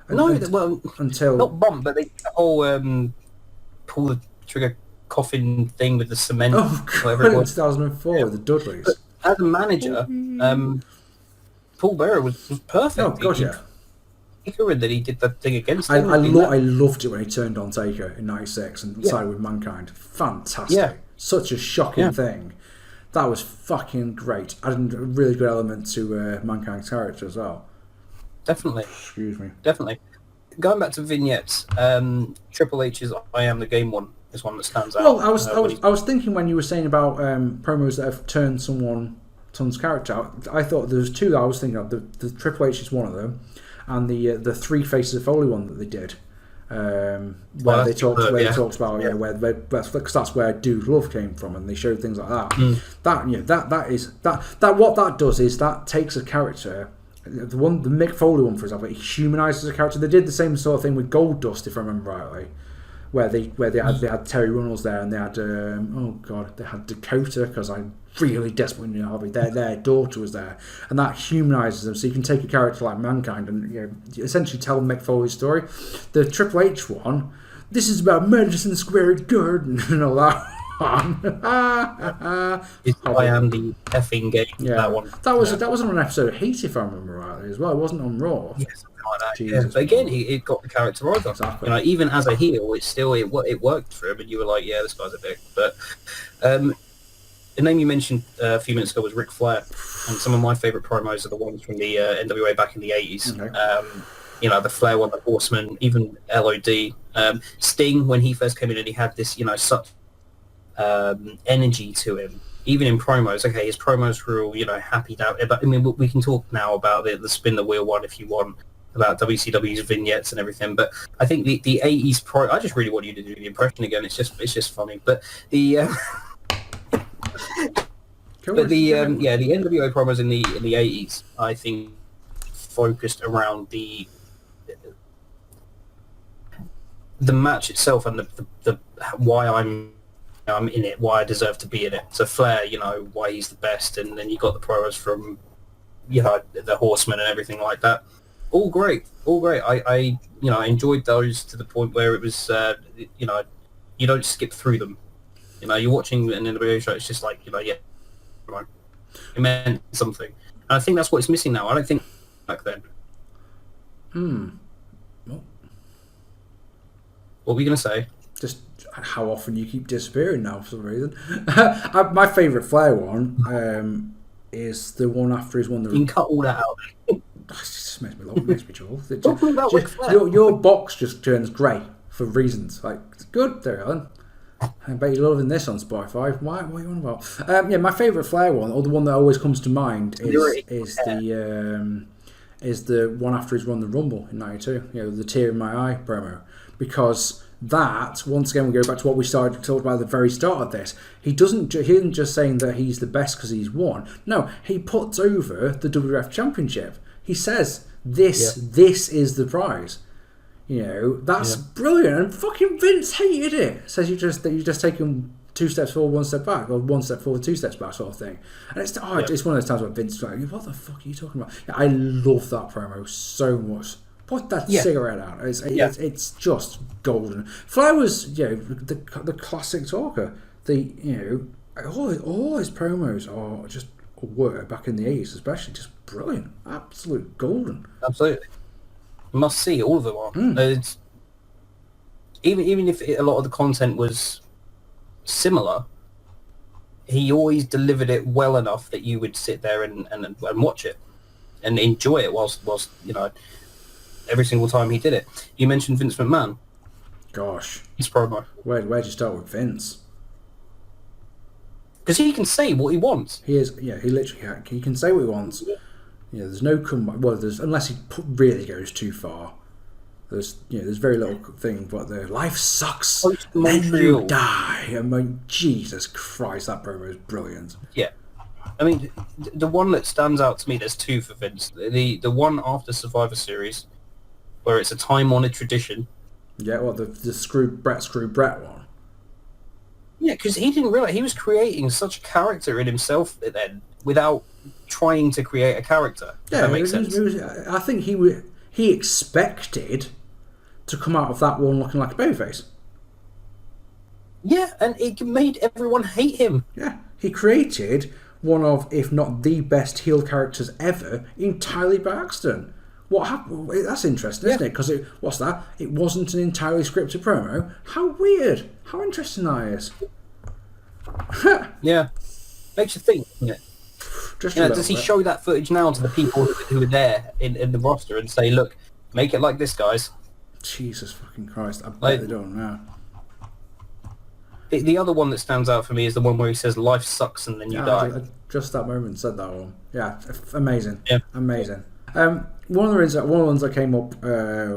Until not bumped, but the whole pull the trigger coffin thing with the cement. Oh, God, in 2004 with the Dudleys. But as a manager, Paul Bearer was perfect. Oh, God, yeah. And that he did that thing against him. I loved it when he turned on Taker in '96 and sided with Mankind. Fantastic. Yeah. Such a shocking thing. That was fucking great. Added a really good element to Mankind's character as well. Definitely. Excuse me. Definitely. Going back to vignettes, Triple H's "I Am the Game" one is one that stands out. Well, I was thinking when you were saying about promos that have turned someone's character out. I thought there was two that I was thinking of. The Triple H is one of them, and the Three Faces of Foley one that they did, where they talked about because that's where Dude Love came from, and they showed things like that. That what that does is that takes a character. The Mick Foley one, for example, it humanises a character. They did the same sort of thing with Gold Dust, if I remember rightly, where they had Terry Runnels there, and they had they had Dakota, because I really desperately know Harvey. Their daughter was there, and that humanises them. So you can take a character like Mankind and essentially tell Mick Foley's story. The Triple H one, this is about Madison Square Garden and all that. I am the effing game. Yeah, that one. That was on an episode of Heat, if I remember rightly, as well. It wasn't on Raw. Yeah, something like that. Yeah. But again, it got the character over. Exactly. Even as a heel, it worked for him, and you were like, yeah, this guy's a dick. But the name you mentioned a few minutes ago was Ric Flair, and some of my favourite promos are the ones from the NWA back in the 80s. Okay. The Flair one, the Horseman, even LOD. Sting, when he first came in, and he had this, such energy to him, even in promos. Okay, his promos were all, happy out. But I mean, we can talk now about the spin the wheel one if you want, about WCW's vignettes and everything. But I think the 80s I just really want you to do the impression again. It's just funny. But the the NWO promos in the 80s, I think, focused around the match itself and the why I'm in it, why I deserve to be in it. So Flair, why he's the best, and then you got the promos from the Horsemen and everything like that. All great. I enjoyed those to the point where it was you don't skip through them. You're watching an NWO show, it's just like, it meant something. And I think that's what it's missing now. I don't think back then. What were you going to say? Just how often you keep disappearing now for some reason. My favourite Flair one is the one after he's won the... You can cut all that out. It just makes me trouble. Your box just turns grey for reasons. Like, good, there, Alan. I bet you're loving this on Spotify. What are you on about? My favourite Flair one, or the one that always comes to mind, is the one after he's won the Rumble in '92. The tear in my eye promo, because that, once again, we go back to what we started to talk about at the very start of this. He isn't just saying that he's the best because he's won. No, he puts over the WWF Championship. He says this is the prize. That's brilliant. And fucking Vince hated it. Says you just taken 2 steps forward, 1 step back, or 1 step forward, 2 steps back, sort of thing. And it's one of those times where Vince is like, what the fuck are you talking about? I love that promo so much. Put that cigarette out. It's just golden. Flair was the classic talker. All his promos were back in the 80s, especially, just brilliant, absolute golden. Absolutely. Must see, all of them are. It's, even if a lot of the content was similar, he always delivered it well enough that you would sit there and watch it and enjoy it whilst every single time he did it. You mentioned Vince McMahon. Gosh, his promo. Where'd you start with Vince? Because he can say what he wants. He literally can. He can say what he wants. There's no comeback. Well, unless he really goes too far. There's very little thing, but the life sucks, then you die. I mean, Jesus Christ, that promo is brilliant. Yeah, I mean, the one that stands out to me, there's two for Vince. The one after Survivor Series, where it's a time-honoured tradition. Yeah, well, the screw Brett one. Yeah, because he didn't realise he was creating such a character in himself then, without trying to create a character. Yeah, that makes sense. I think he expected to come out of that one looking like a babyface. Yeah, and it made everyone hate him. Yeah, he created one of, if not the best heel characters ever, entirely by accident. What happened? That's interesting, isn't it? Because what's that? It wasn't an entirely scripted promo. How weird! How interesting that is. Yeah, makes you think. Yeah. Does he show that footage now to the people who are there in the roster and say, "Look, make it like this, guys"? Jesus fucking Christ! I bet they don't now. The other one that stands out for me is the one where he says, "Life sucks and then you die." Just that moment said that one. Yeah, amazing. Yeah, amazing. One of the ones that came up,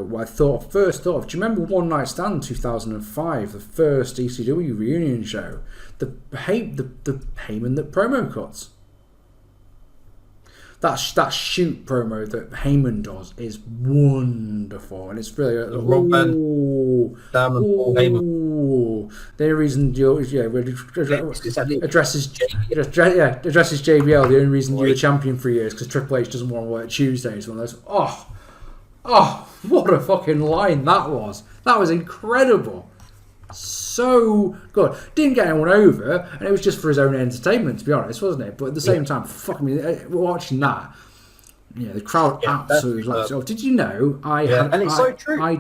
what I first thought of. Do you remember One Night Stand 2005, the first ECW reunion show? The Heyman that promo cuts. that shoot promo that Heyman does is wonderful, and it's really the only reason you addresses JBL. The only reason you're a champion for years because Triple H doesn't want to work Tuesdays. One of those. Oh, what a fucking line that was! That was incredible. So good. Didn't get anyone over, and it was just for his own entertainment, to be honest, wasn't it? But at the same time, fuck me, watching that, the crowd absolutely loved it. Did you know I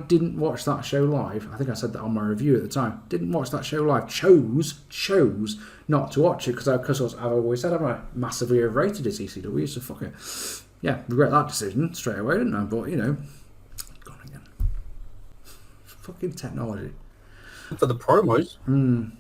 didn't watch that show live? I think I said that on my review at the time. Didn't watch that show live. Chose not to watch it because I've always said I'm massively overrated as ECW, so fuck it. Yeah, regret that decision straight away, didn't I? But gone again. Fucking technology. For the promos. And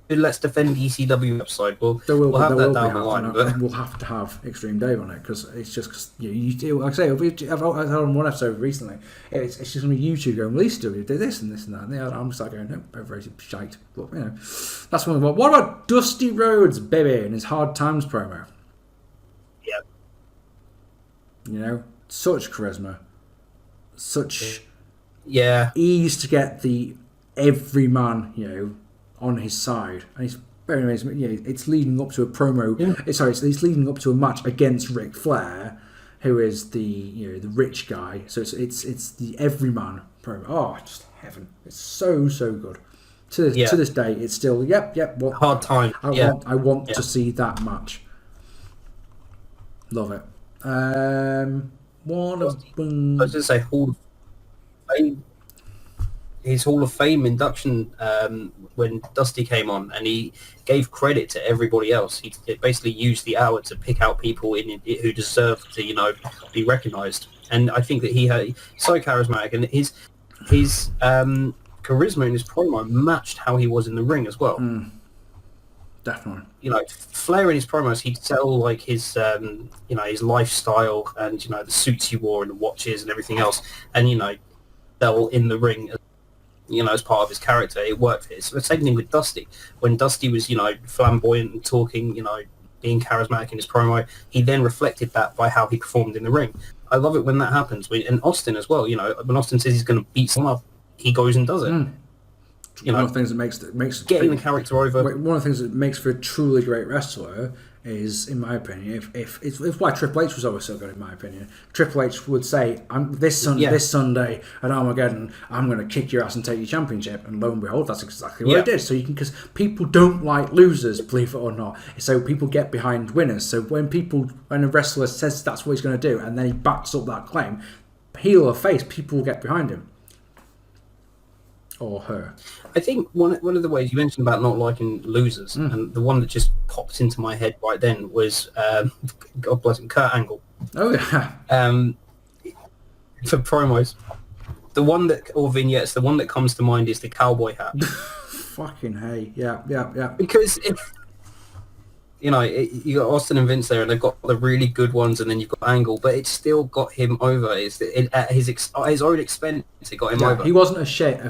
let's defend the ECW website. We'll have that down the line. But we'll have to have Extreme Dave on it because it's just because you do. Like I say, I've on one episode recently. It's just going to be YouTube going, well, ECW did this and this and that. And I'm just like going, no, overrated shite. But that's one of them. What about Dusty Rhodes, baby, and his Hard Times promo? Yeah. Such charisma. Such ease to get the everyman, on his side, and it's very amazing. It's leading up to a promo. It's leading up to a match against Ric Flair, who is the rich guy. So it's the everyman promo. Oh, just heaven! It's so good. To this day, it's still hard time. I want to see that match. Love it. I was going to say Hall of Fame. His Hall of Fame induction when Dusty came on, and he gave credit to everybody else. He basically used the hour to pick out people who deserved to, be recognised. And I think that he's so charismatic, and his charisma in his promo matched how he was in the ring as well. Definitely. Flair in his promos, he'd tell like his his lifestyle and the suits he wore and the watches and everything else, and tell in the ring, as part of his character. It worked for it. So the same thing with Dusty. When Dusty was flamboyant and talking, being charismatic in his promo, he then reflected that by how he performed in the ring. I love it when that happens. And Austin as well. When Austin says he's going to beat someone up, he goes and does it. One of the things that makes getting the character over. One of the things that makes for a truly great wrestler is, in my opinion, if it's why Triple H was always so good. In my opinion, Triple H would say, "This Sunday at Armageddon, I'm going to kick your ass and take your championship," and lo and behold, that's exactly what it did. So because people don't like losers, believe it or not, so people get behind winners. So when a wrestler says that's what he's going to do, and then he backs up that claim, heel or face, people will get behind him. Or her. I think one of the ways you mentioned about not liking losers, and the one that just popped into my head right then was, God bless him, Kurt Angle. Oh yeah. For promos, or vignettes, the one that comes to mind is the cowboy hat. Fucking hey, yeah. Because you got Austin and Vince there, and they've got the really good ones, and then you've got Angle, but it still got him over. At his own expense, it got him over. He wasn't afraid.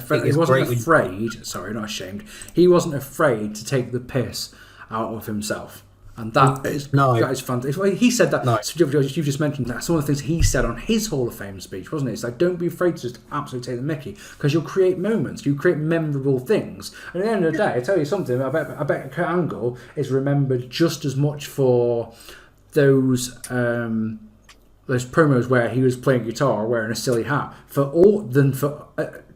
Sorry, not ashamed. He wasn't afraid to take the piss out of himself. And that is fantastic. Well, he said that. No. So you just mentioned that. Some of the things he said on his Hall of Fame speech, wasn't it? It's like, don't be afraid to just absolutely take the mickey, because you'll create moments, you create memorable things. And at the end of the day, I tell you something. I bet Kurt Angle is remembered just as much for those promos where he was playing guitar, wearing a silly hat,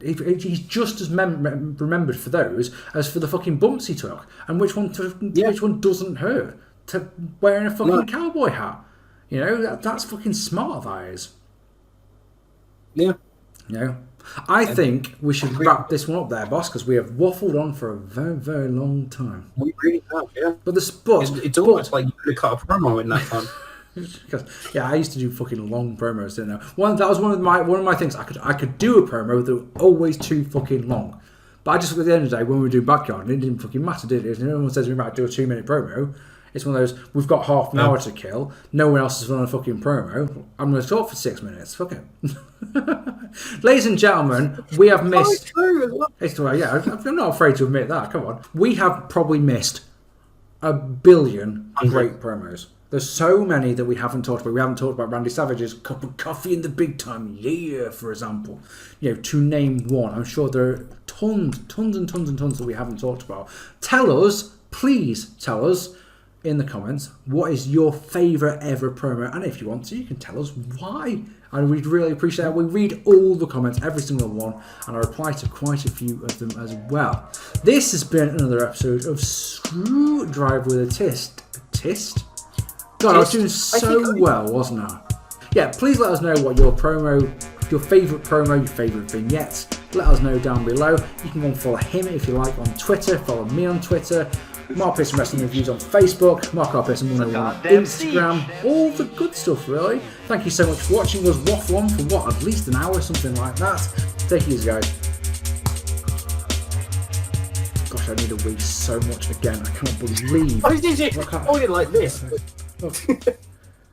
he's just as remembered for those as for the fucking bumps he took. And which one doesn't hurt? To wearing a fucking cowboy hat, that's fucking smart. That is. Yeah. I think we should wrap this one up there, boss, because we have waffled on for a very, very long time. We really have, yeah. But it's almost like you could have cut a promo in that time. I used to do fucking long promos, didn't I? That was one of my things. I could do a promo that was always too fucking long. But I just, at the end of the day, when we were doing Backyard, it didn't fucking matter, did it? If anyone says we might do a 2-minute promo, it's one of those, we've got half an hour to kill, no one else has done a fucking promo, I'm going to talk for 6 minutes, fuck it. Ladies and gentlemen, we have missed... I'm not afraid to admit that, come on. We have probably missed a billion great promos. There's so many that we haven't talked about. We haven't talked about Randy Savage's cup of coffee in the big time, yeah, for example. You know, to name one. I'm sure there are tons that we haven't talked about. Tell us, please tell us in the comments, what is your favourite ever promo? And if you want to, you can tell us why. And we'd really appreciate it. We read all the comments, every single one, and I reply to quite a few of them as well. This has been another episode of Screwdriver with a Tist. God, I was doing so well, wasn't I? Yeah, please let us know what your favourite promo, your favourite vignettes. Let us know down below. You can go and follow him if you like on Twitter. Follow me on Twitter. Marc Pearson Wrestling Reviews on Facebook. Marc R. Pearson 101 on Instagram. All the good stuff, really. Thank you so much for watching us waffle on for what, at least an hour, something like that. Take it easy, guys. Gosh, I need a wee so much again. I cannot believe. Oh, did you? Oh, you like this?